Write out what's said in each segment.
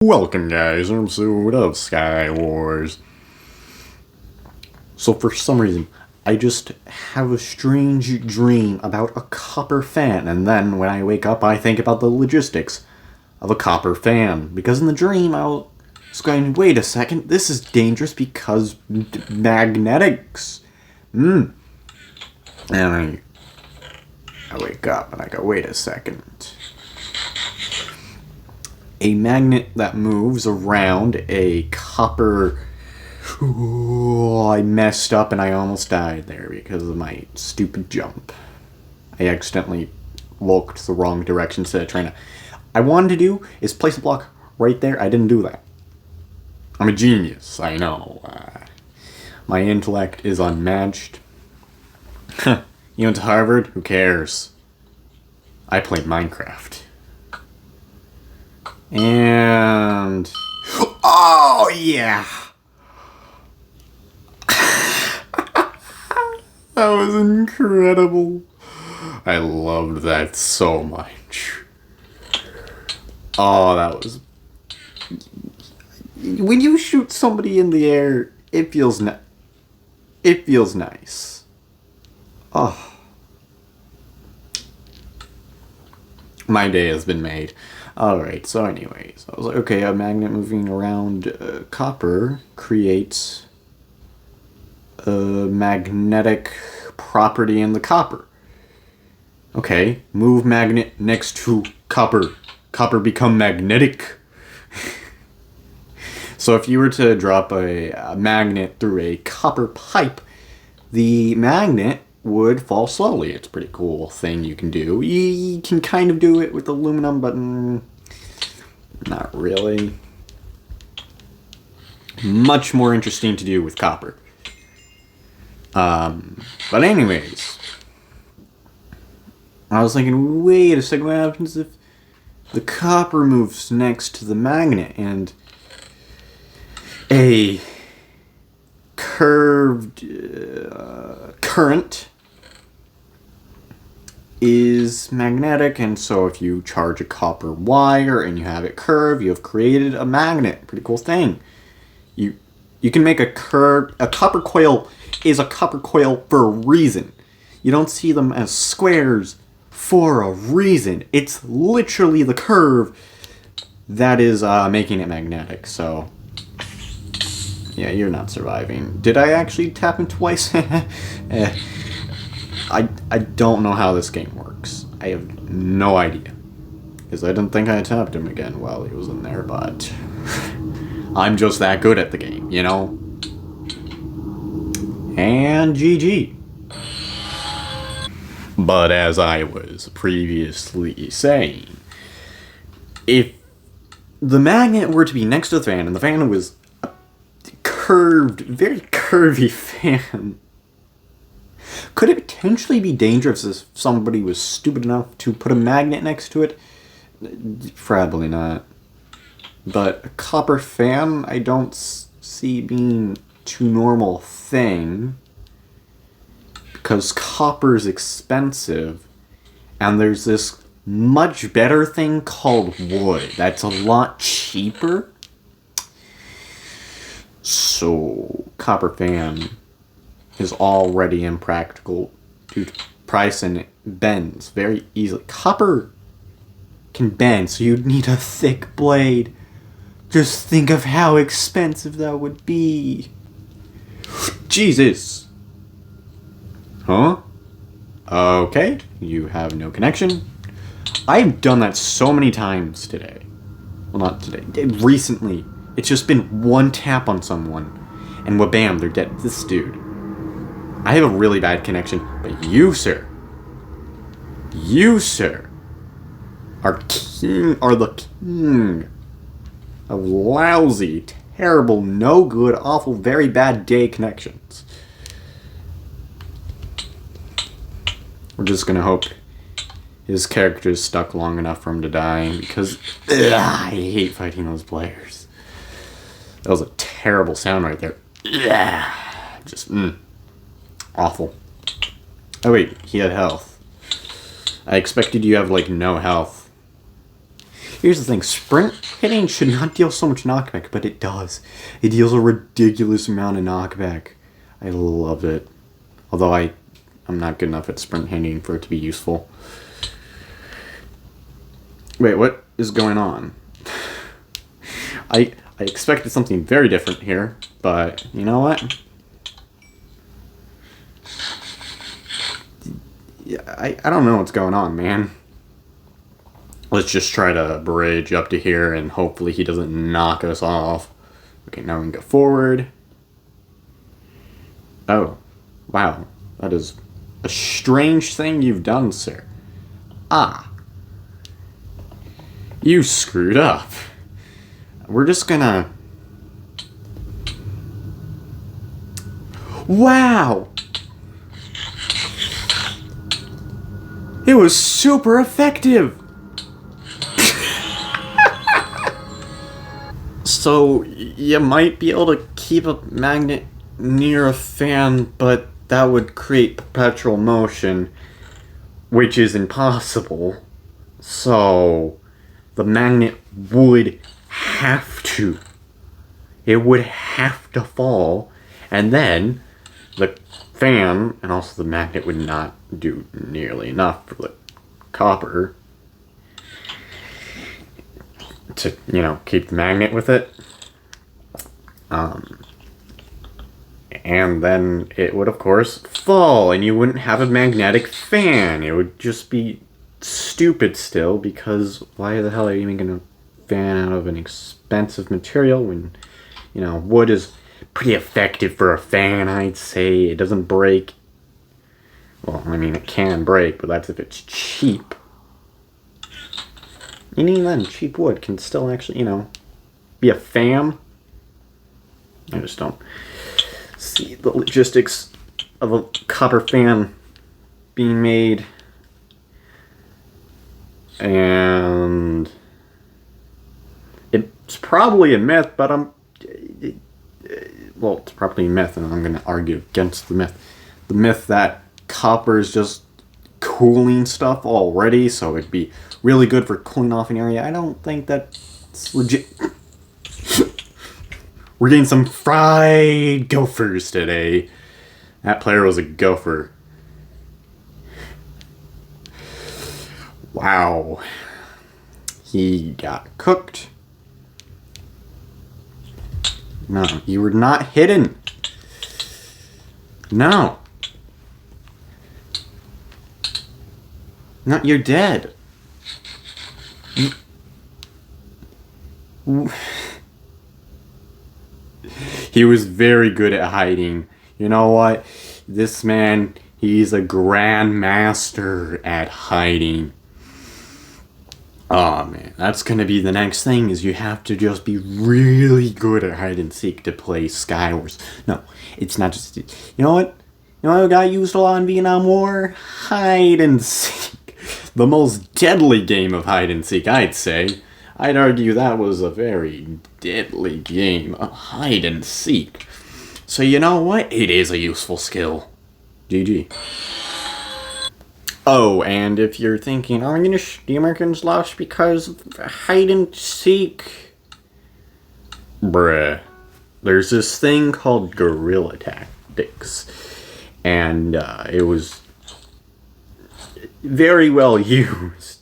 Welcome guys, episode of Sky Wars. So for some reason, I just have a strange dream about a copper fan, and then when I wake up I think about the logistics of a copper fan. Because in the dream I was going, wait a second, this is dangerous because magnetics. And I wake up and I go, wait a second. A magnet that moves around a copper... Ooh, I messed up and I almost died there because of my stupid jump. I accidentally looked the wrong direction instead of trying to... I wanted to do is place a block right there. I didn't do that. I'm a genius, I know. My intellect is unmatched. You went to Harvard? Who cares? I played Minecraft. And... oh, yeah! That was incredible. I loved that so much. Oh, that was... when you shoot somebody in the air, it feels it feels nice. Oh. My day has been made. Alright, so anyways, I was like, okay, a magnet moving around copper creates a magnetic property in the copper. Okay, move magnet next to copper. Copper become magnetic. So if you were to drop a magnet through a copper pipe, the magnet would fall slowly. It's a pretty cool thing you can do. You can kind of do it with aluminum, but not really. Much more interesting to do with copper. But anyways, I was thinking, wait a second, what happens if the copper moves next to the magnet and a curved current is magnetic, and so if you charge a copper wire and you have it curved, you have created a magnet. Pretty cool thing. You can make a copper coil is a copper coil for a reason. You don't see them as squares for a reason. It's literally the curve that is making it magnetic, so... yeah, you're not surviving. Did I actually tap him twice? I don't know how this game works. I have no idea. Because I didn't think I tapped him again while he was in there, but... I'm just that good at the game, you know? And GG. But as I was previously saying, if the magnet were to be next to the fan, and the fan was a curved, very curvy fan, could it potentially be dangerous if somebody was stupid enough to put a magnet next to it? Probably not. But a copper fan, I don't see being too normal thing. Because copper is expensive. And there's this much better thing called wood. That's a lot cheaper. So, copper fan is already impractical due to price, and it bends very easily. Copper can bend, so you'd need a thick blade. Just think of how expensive that would be. Jesus. Huh? Okay, you have no connection. I've done that so many times today. Well, not today. Recently. It's just been one tap on someone, and wha-bam, they're dead. This dude. I have a really bad connection, but you, sir, are the king of lousy, terrible, no good, awful, very bad day connections. We're just gonna hope his character is stuck long enough for him to die, because I hate fighting those players. That was a terrible sound right there. Just awful. Oh wait, he had health. I expected you to have like no health. Here's the thing, sprint hitting should not deal so much knockback, but it does. It deals a ridiculous amount of knockback. I love it. Although I'm not good enough at sprint hitting for it to be useful. Wait, what is going on? I expected something very different here, but you know what? Yeah, I don't know what's going on, man. Let's just try to bridge up to here and hopefully he doesn't knock us off. Okay, now we can go forward. Oh, wow. That is a strange thing you've done, sir. Ah. You screwed up. We're just gonna... Wow! It was super effective! So, you might be able to keep a magnet near a fan, but that would create perpetual motion, which is impossible. So, the magnet would have to. It would have to fall, and then the fan, and also the magnet would not do nearly enough for the copper to, you know, keep the magnet with it. And then it would, of course, fall, and you wouldn't have a magnetic fan. It would just be stupid still, because why the hell are you even going to fan out of an expensive material when, you know, wood is pretty effective for a fan, I'd say. It doesn't break. Well, I mean, it can break, but that's if it's cheap. And even then, cheap wood can still actually, you know, be a fan. I just don't see the logistics of a copper fan being made. And it's probably a myth, but well, it's probably a myth, and I'm going to argue against the myth. The myth that copper is just cooling stuff already, so it'd be really good for cooling off an area. I don't think that's legit. We're getting some fried gophers today. That player was a gopher. Wow. He got cooked. No, you were not hidden. No. No, you're dead. He was very good at hiding. You know what? This man, he's a grandmaster at hiding. Oh man, that's gonna be the next thing, is you have to just be really good at hide and seek to play Skywars. No, it's not just... You know what? You know what got used a lot in Vietnam War? Hide and seek. The most deadly game of hide and seek, I'd say. I'd argue that was a very deadly game of hide and seek. So you know what? It is a useful skill. GG. Oh, and if you're thinking, oh, the Americans lost because of hide and seek. Bruh. There's this thing called guerrilla tactics. And it was very well used.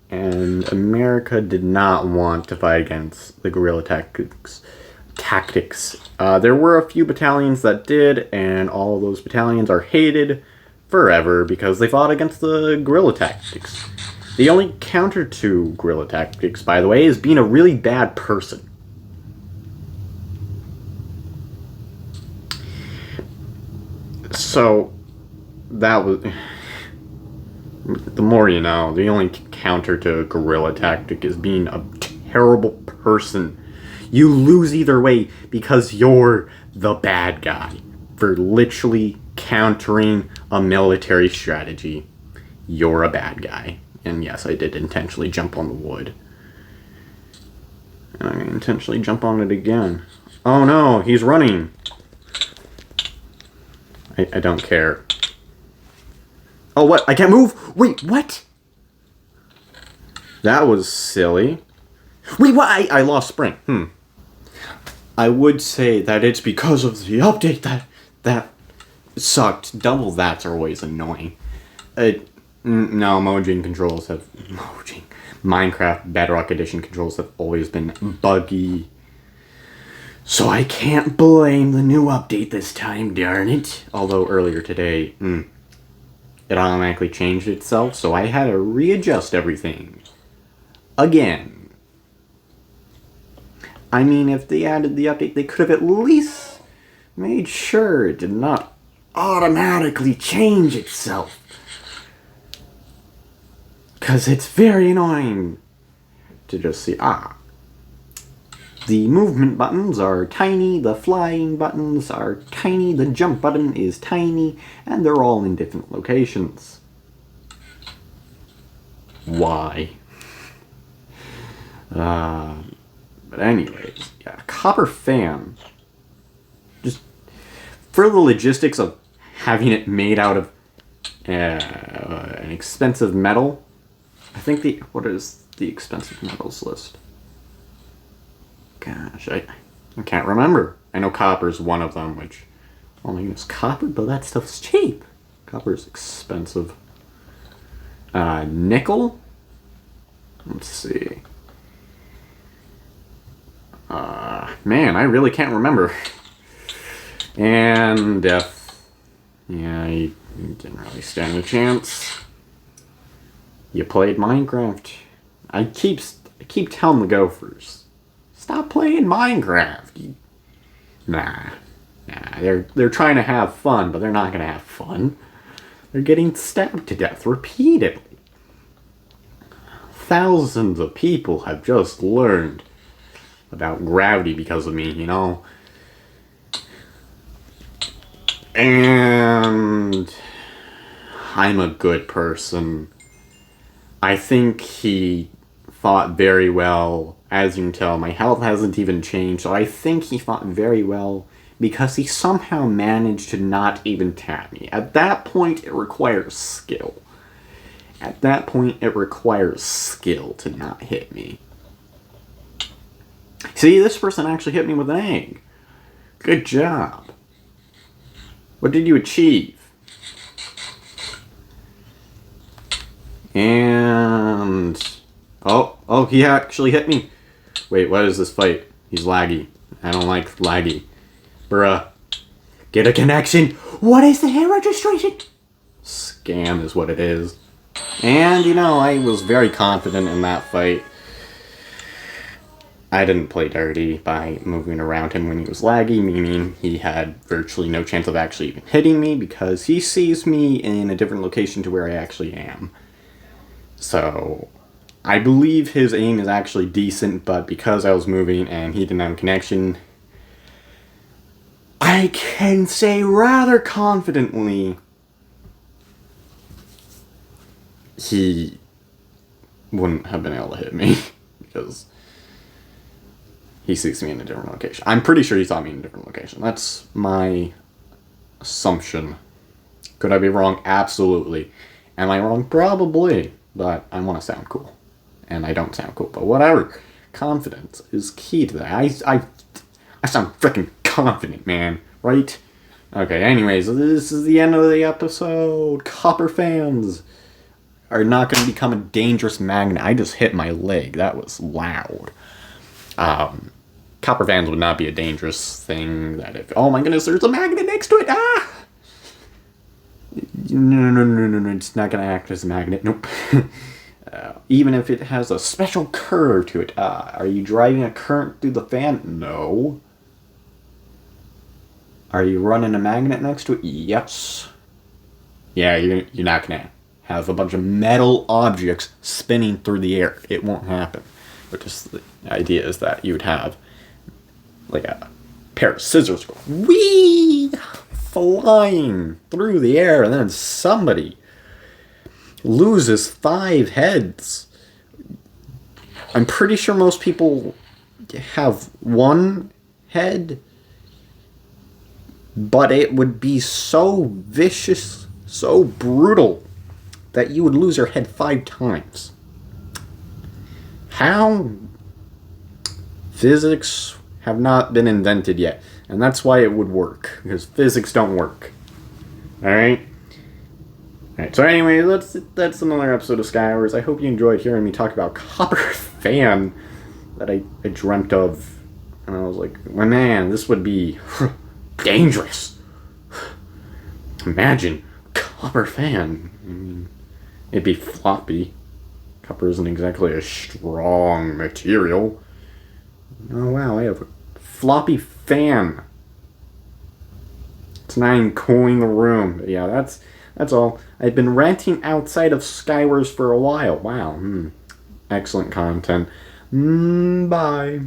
And America did not want to fight against the guerrilla tactics. There were a few battalions that did, and all of those battalions are hated forever because they fought against the guerrilla tactics. The only counter to guerrilla tactics, by the way, is being a really bad person. So, that was... The more you know, the only counter to a guerrilla tactic is being a terrible person. You lose either way because you're the bad guy for literally countering a military strategy. You're a bad guy. And yes, I did intentionally jump on the wood. And I'm going to intentionally jump on it again. Oh no, he's running. I don't care. Oh, what? I can't move? Wait, what? That was silly. Wait, what? I lost spring. I would say that it's because of the update that sucked. Double that's always annoying. No, Mojang controls have... Minecraft Bedrock Edition controls have always been buggy. So I can't blame the new update this time, darn it. Although earlier today, it automatically changed itself, so I had to readjust everything. Again. I mean, if they added the update, they could have at least made sure it did not automatically change itself. Because it's very annoying to just see, the movement buttons are tiny, the flying buttons are tiny, the jump button is tiny, and they're all in different locations. Why? But anyways, yeah, copper fan. Just for the logistics of having it made out of an expensive metal. I think what is the expensive metals list? Gosh, I can't remember. I know copper's one of them, which, oh my goodness, copper, but that stuff's cheap. Copper's expensive. Nickel? Let's see. Man, I really can't remember. And death. Yeah, you didn't really stand a chance. You played Minecraft. I keep telling the Gophers, stop playing Minecraft. Nah, they're trying to have fun, but they're not gonna have fun. They're getting stabbed to death repeatedly. Thousands of people have just learned about gravity because of me, you know? And I'm a good person. I think he fought very well. As you can tell, my health hasn't even changed, so I think he fought very well because he somehow managed to not even tap me. At that point, it requires skill. At that point, it requires skill to not hit me. See, this person actually hit me with an egg. Good job. What did you achieve? And... Oh, he actually hit me. Wait, what is this fight? He's laggy. I don't like laggy. Bruh. Get a connection. What is the hair registration? Scam is what it is. And, you know, I was very confident in that fight. I didn't play dirty by moving around him when he was laggy, meaning he had virtually no chance of actually even hitting me because he sees me in a different location to where I actually am. So, I believe his aim is actually decent, but because I was moving and he didn't have a connection, I can say rather confidently he wouldn't have been able to hit me because he sees me in a different location. I'm pretty sure he saw me in a different location. That's my assumption. Could I be wrong? Absolutely. Am I wrong? Probably. But I want to sound cool. And I don't sound cool. But whatever. Confidence is key to that. I sound freaking confident, man. Right? Okay, anyways, this is the end of the episode. Copper fans are not going to become a dangerous magnet. I just hit my leg. That was loud. Copper fans would not be a dangerous thing. That if, oh my goodness, there's a magnet next to it. No. It's not going to act as a magnet. Nope. Even if it has a special curve to it. Are you driving a current through the fan? No. Are you running a magnet next to it? Yes. Yeah, you're not going to have a bunch of metal objects spinning through the air. It won't happen. But just the idea is that you would have like a pair of scissors go whee, flying through the air, and then somebody loses 5 heads. I'm pretty sure most people have 1 head, but it would be so vicious, so brutal, that you would lose your head 5 times. How Physics have not been invented yet, and that's why it would work, because physics don't work. Alright? Alright, so anyway, that's another episode of Skywars. I hope you enjoyed hearing me talk about copper fan that I dreamt of. And I was like, well, man, this would be dangerous. Imagine, copper fan. I mean, it'd be floppy. Copper isn't exactly a strong material. Oh wow, I have a floppy fan. It's not even cooling the room. But yeah, that's all. I've been ranting outside of Skywars for a while. Wow. Excellent content. Bye.